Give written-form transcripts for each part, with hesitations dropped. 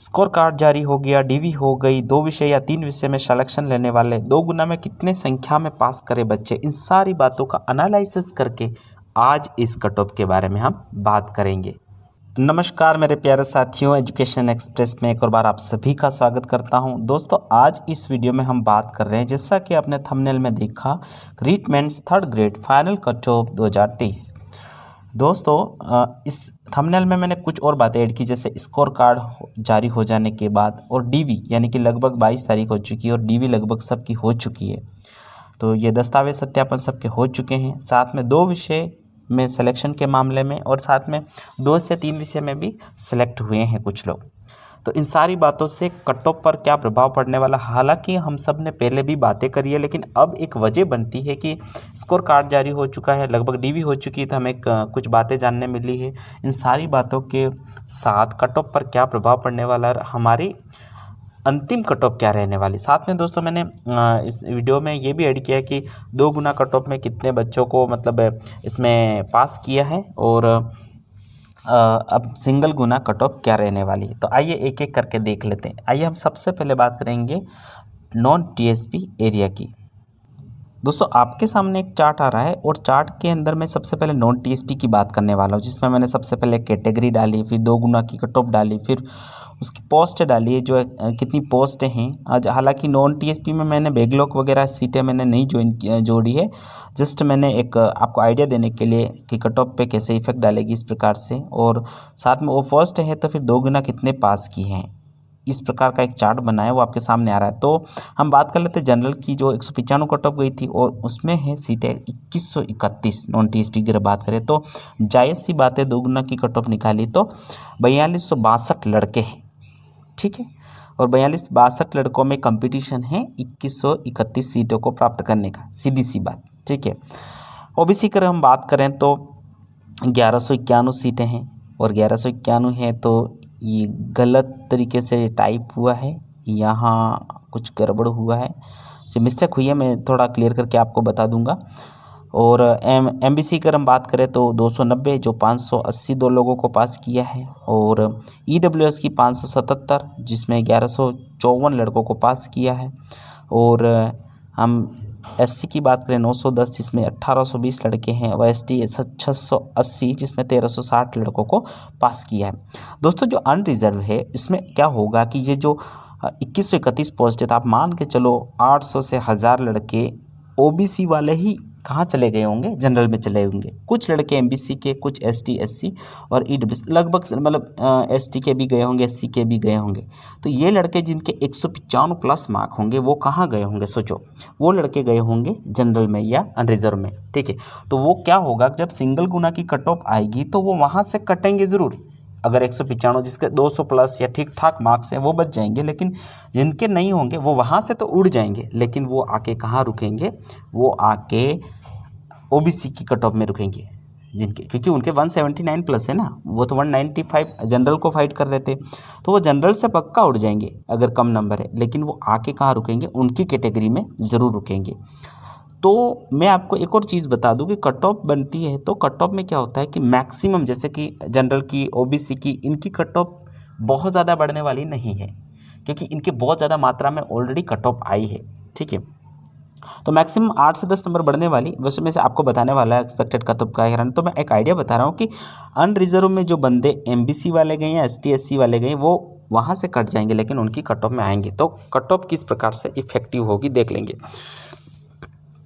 Score card जारी हो गया, डीवी हो गई, 2 विषय या 3 विषय में सिलेक्शन लेने वाले 2 गुना में कितने संख्या में पास करे बच्चे, इन सारी बातों का एनालिसिस करके आज इस कट ऑफ के बारे में हम बात करेंगे। नमस्कार मेरे प्यारे साथियों, एजुकेशन एक्सप्रेस में एक और बार आप सभी का स्वागत करता हूं। दोस्तों आज इस वीडियो में हम बात कर रहे हैं, जैसा कि आपने थंबनेल में देखा, REET mains 3rd grade final cut off 2023। दोस्तों इस थंबनेल में मैंने कुछ और बातें ऐड की, जैसे स्कोर कार्ड जारी हो जाने के बाद और डीवी यानी कि लगभग 22 तारीख हो चुकी है और डीवी लगभग सबकी हो चुकी है। तो ये दस्तावेज सत्यापन सबके हो चुके हैं, साथ में 2 विषय में सिलेक्शन के मामले में और साथ में 2 से 3 विषय में भी सिलेक्ट हुए हैं कुछ लोग। तो इन सारी बातों से कट ऑफ पर क्या प्रभाव पड़ने वाला, हालांकि हम सब ने पहले भी बातें करी है, लेकिन अब एक वजह बनती है कि स्कोर कार्ड जारी हो चुका है, लगभग डीवी हो चुकी है, तो हमें कुछ बातें जानने मिली है। इन सारी बातों के साथ कट ऑफ पर क्या प्रभाव पड़ने वाला है, हमारी अंतिम कट ऑफ क्या रहने वाली। साथ में दोस्तों मैंने इस वीडियो में ये भी ऐड किया है कि 2 गुना कट ऑफ में कितने बच्चों को मतलब इसमें पास किया है और अब सिंगल गुना कट ऑफ क्या रहने वाली है। तो आइए एक एक करके देख लेते हैं। आइए हम सबसे पहले बात करेंगे नॉन टीएसपी एरिया की। दोस्तों आपके सामने एक चार्ट आ रहा है और चार्ट के अंदर मैं सबसे पहले नॉन टीएसपी की बात करने वाला हूँ, जिसमें मैंने सबसे पहले कैटेगरी डाली, फिर 2 गुना की कट ऑफ डाली, फिर उसकी पोस्ट डाली है, जो कितनी पोस्ट हैं। आज हालांकि नॉन टीएसपी में मैंने बैकलॉग वगैरह सीटें मैंने नहीं जोड़ी है, जस्ट मैंने एक आपको आइडिया देने के लिए कि कट ऑफ पे कैसे इफेक्ट डालेगी इस प्रकार से। और साथ में वो फर्स्ट है तो फिर 2 गुना कितने पास की हैं, इस प्रकार का एक चार्ट बना है, वो आपके सामने आ रहा है। तो हम बात कर लेते हैं जनरल की, जो 195 कट ऑफ गई थी और उसमें है सीटें 2131। नॉन टीएसपी की बात करें तो जायज़ सी बात है, 2 गुना की कट ऑफ निकाली तो 4262 लड़के हैं, ठीक है। और 4262 लड़कों में कंपटीशन है 2131 सीटों को प्राप्त करने का, सीधी सी बात, ठीक है। ओबीसी की हम बात करें तो 1191 सीटें हैं और 1191 हैं तो ये गलत तरीके से टाइप हुआ है, यहाँ कुछ गड़बड़ हुआ है, जो मिस्टेक हुई है मैं थोड़ा क्लियर करके आपको बता दूंगा। और एमबीसी की हम बात करें तो 290, जो 582 लोगों को पास किया है। और ईडब्ल्यूएस की 577, जिसमें 1154 लड़कों को पास किया है। और हम एससी की बात करें 910, जिसमें 1820 लड़के हैं। और एसटी 680, जिसमें 1360 लड़कों को पास किया है। दोस्तों जो अनरिजर्व है, इसमें क्या होगा कि ये जो 2131 पोस्ट है, तो आप मान के चलो 800 से 1000 लड़के ओबीसी वाले ही कहाँ चले गए होंगे, जनरल में चले होंगे। कुछ लड़के एमबीसी के, कुछ एसटी एससी और ईडब्ल्यूएस, लगभग मतलब एसटी के भी गए होंगे, एससी के भी गए होंगे। तो ये लड़के जिनके 195 प्लस मार्क होंगे वो कहाँ गए होंगे, सोचो। वो लड़के गए होंगे जनरल में या अनरिजर्व में, ठीक है। तो वो क्या होगा, जब सिंगल गुना की कट ऑफ आएगी तो वो वहाँ से कटेंगे ज़रूर। अगर 195 जिसके 200 प्लस या ठीक ठाक मार्क्स हैं वो बच जाएंगे, लेकिन जिनके नहीं होंगे वो वहाँ से तो उड़ जाएंगे, लेकिन वो आके कहाँ रुकेंगे, वो आके ओबीसी की कट ऑफ में रुकेंगे जिनके, क्योंकि उनके 179 प्लस है ना, वो तो 195 जनरल को फाइट कर रहे थे, तो वो जनरल से पक्का उड़ जाएंगे अगर कम नंबर है, लेकिन वो आके कहाँ रुकेंगे, उनकी कैटेगरी में ज़रूर रुकेंगे। तो मैं आपको एक और चीज़ बता दूं कि कट ऑफ बनती है तो कट ऑफ में क्या होता है कि मैक्सिमम, जैसे कि जनरल की, ओबीसी की, इनकी कट ऑफ बहुत ज़्यादा बढ़ने वाली नहीं है, क्योंकि इनकी बहुत ज़्यादा मात्रा में ऑलरेडी कट ऑफ आई है, ठीक है। तो मैक्सिमम 8 से 10 नंबर बढ़ने वाली, वैसे में से आपको बताने वाला है एक्सपेक्टेड कट ऑफ का कारण। तो मैं एक आइडिया बता रहा हूँ कि अनरिजर्व में जो बंदे एमबीसी वाले गए हैं, एसटी एससी वाले गए, वो वहाँ से कट जाएंगे, लेकिन उनकी कट ऑफ में आएंगे। तो कट ऑफ किस प्रकार से इफेक्टिव होगी देख लेंगे।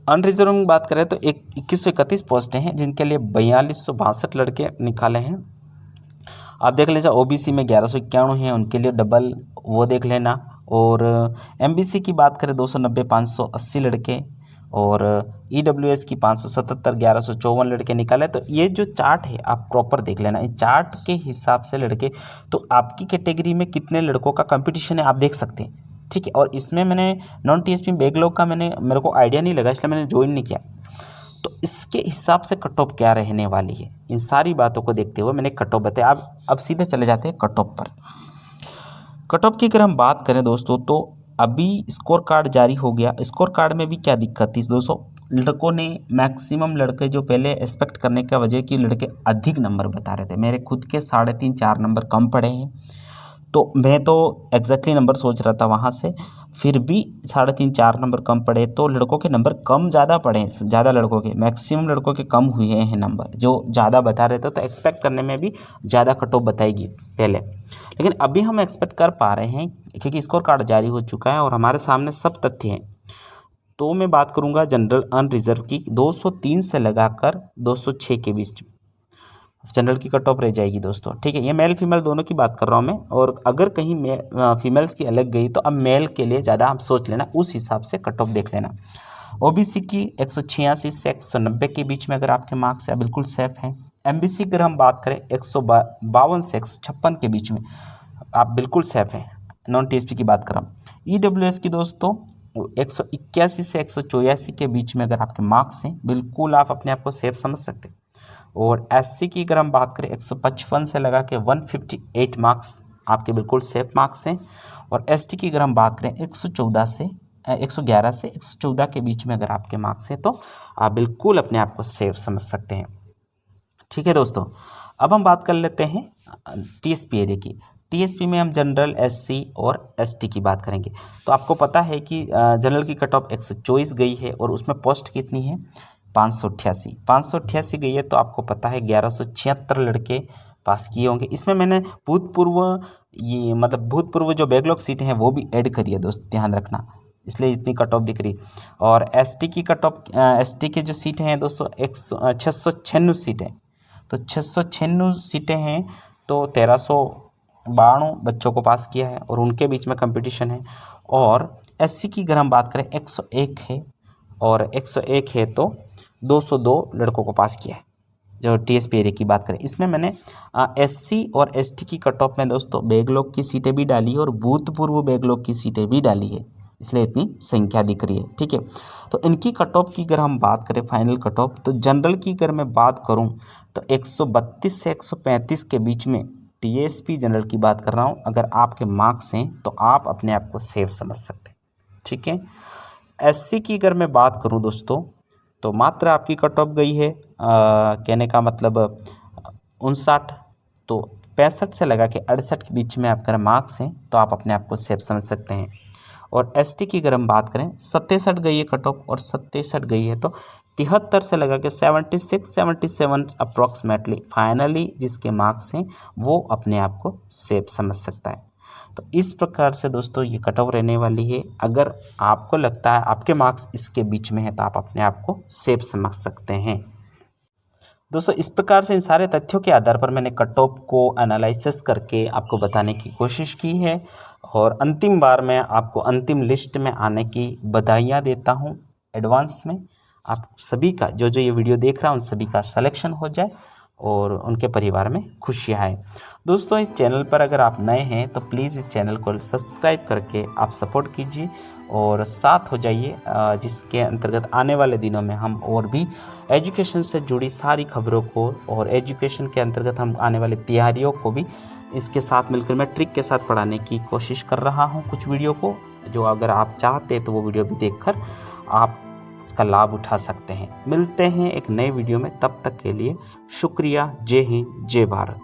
अनरिजर्व में बात करें तो 2131 पोस्टें हैं, जिनके लिए 4262 लड़के निकाले हैं। आप देख लीजिए ओबीसी में 1191 हैं, उनके लिए डबल वो देख लेना। और एमबीसी की बात करें 290, 580 लड़के। और ईडब्ल्यूएस की 577, 1154 लड़के निकाले। तो ये जो चार्ट है आप प्रॉपर देख लेना, इस चार्ट के हिसाब से लड़के, तो आपकी कैटेगरी में कितने लड़कों का कंपटीशन है आप देख सकते हैं, ठीक है। और इसमें मैंने नॉन टीएसपी बैकलॉग का मेरे को आइडिया नहीं लगा, इसलिए मैंने ज्वाइन नहीं किया। तो इसके हिसाब से कट ऑफ क्या रहने वाली है, इन सारी बातों को देखते हुए मैंने कट ऑफ बताया। अब सीधे चले जाते हैं कट ऑफ पर। कट ऑफ की अगर हम बात करें दोस्तों, तो अभी स्कोर कार्ड जारी हो गया। स्कोर कार्ड में भी क्या दिक्कत थी दोस्तों, लड़कों ने मैक्सिमम लड़के जो पहले एक्सपेक्ट करने का वजह कि लड़के अधिक नंबर बता रहे थे, मेरे खुद के 3.5-4 नंबर कम पड़े हैं। तो मैं तो एग्जैक्टली नंबर सोच रहा था वहाँ से, फिर भी 3.5-4 नंबर कम पड़े। तो लड़कों के नंबर कम ज़्यादा पड़े, ज़्यादा लड़कों के, मैक्सिमम लड़कों के कम हुए हैं नंबर, जो ज़्यादा बता रहे थे। तो एक्सपेक्ट करने में भी ज़्यादा कट ऑफ बताएगी पहले, लेकिन अभी हम एक्सपेक्ट कर पा रहे हैं क्योंकि स्कोर कार्ड जारी हो चुका है और हमारे सामने सब तथ्य हैं। तो मैं बात करूंगा जनरल अनरिजर्व की, 203 से लगाकर 206 के बीच जनरल की कट ऑफ रह जाएगी दोस्तों। ठीक है, ये मेल फीमेल दोनों की बात कर रहा हूँ मैं, और अगर कहीं फीमेल्स की अलग गई तो अब मेल के लिए ज़्यादा आप सोच लेना, उस हिसाब से कट ऑफ देख लेना। ओबीसी की 186 से 190 के बीच में अगर आपके मार्क्स है बिल्कुल सेफ हैं। एमबीसी अगर हम बात करें 152 से 156 के बीच में आप बिल्कुल सेफ हैं, नॉन टीएसपी की बात कर रहा हूँ। ईडब्ल्यूएस की दोस्तों 181 से 184 के बीच में अगर आपके मार्क्स हैं बिल्कुल आप अपने आप को सेफ समझ सकते हैं। और एससी की अगर हम बात करें 155 से लगा के 158 मार्क्स आपके बिल्कुल सेफ मार्क्स हैं। और एसटी की अगर हम बात करें 111 से 114 के बीच में अगर आपके मार्क्स हैं तो आप बिल्कुल अपने आप को सेफ समझ सकते हैं। ठीक है दोस्तों, अब हम बात कर लेते हैं टीएसपी एरिया की। टीएसपी में हम जनरल, एससी और एसटी की बात करेंगे। तो आपको पता है कि जनरल की कट ऑफ 124 गई है और उसमें पोस्ट कितनी है 588 गई है। तो आपको पता है 1176 लड़के पास किए होंगे। इसमें मैंने भूतपूर्व जो बैकलॉग सीटें हैं वो भी ऐड करी है दोस्त, ध्यान रखना, इसलिए इतनी कट ऑफ दिख रही। और एसटी की कट ऑफ, एसटी की जो सीटें हैं दोस्तों 696 सीटें, तो 696 सीटें हैं तो 1392 बच्चों को पास किया है और उनके बीच में कंपटीशन है। और एससी की अगर हम बात करें 101 है, और 101 है तो 202 लड़कों को पास किया है। जो टीएसपी एरिया की बात करें, इसमें मैंने एससी और एसटी की कट ऑफ में दोस्तों बैकलॉग की सीटें भी डाली है और भूतपूर्व बैकलॉग की सीटें भी डाली है, इसलिए इतनी संख्या दिख रही है। ठीक है, तो इनकी कट ऑफ की अगर हम बात करें फाइनल कट ऑफ, तो जनरल की अगर मैं बात करूं तो 132 से 135 के बीच में टीएसपी जनरल की बात कर रहा हूं, अगर आपके मार्क्स हैं तो आप अपने आप को सेफ समझ सकते हैं। ठीक है, एससी की अगर मैं बात करूं दोस्तों तो मात्र आपकी कट ऑफ गई है कहने का मतलब 59, तो 65 से लगा के 68 के बीच में आपका मार्क्स हैं तो आप अपने आप को सेफ समझ सकते हैं। और एसटी की अगर हम बात करें 67 गई है कट ऑफ, और 67 गई है तो 73 से लगा के 76-77 अप्रॉक्सीमेटली फाइनली जिसके मार्क्स हैं वो अपने आप को सेफ समझ सकता है। तो इस प्रकार से दोस्तों ये कट ऑफ रहने वाली है। अगर आपको लगता है आपके मार्क्स इसके बीच में है तो आप अपने आप को सेफ समझ सकते हैं। दोस्तों इस प्रकार से इन सारे तथ्यों के आधार पर मैंने कट ऑफ को एनालिसिस करके आपको बताने की कोशिश की है, और अंतिम बार मैं आपको अंतिम लिस्ट में आने की बधाइयाँ देता हूँ एडवांस में। आप सभी का जो जो ये वीडियो देख रहा है उन सभी का सिलेक्शन हो जाए और उनके परिवार में खुशियाँ आए। दोस्तों इस चैनल पर अगर आप नए हैं तो प्लीज़ इस चैनल को सब्सक्राइब करके आप सपोर्ट कीजिए और साथ हो जाइए, जिसके अंतर्गत आने वाले दिनों में हम और भी एजुकेशन से जुड़ी सारी खबरों को और एजुकेशन के अंतर्गत हम आने वाली तैयारियों को भी इसके साथ मिलकर मैं ट्रिक के साथ पढ़ाने की कोशिश कर रहा हूँ कुछ वीडियो को, जो अगर आप चाहते हैं तो वो वीडियो भी देखकर आप इसका लाभ उठा सकते हैं। मिलते हैं एक नए वीडियो में, तब तक के लिए शुक्रिया। जय हिंद, जय भारत।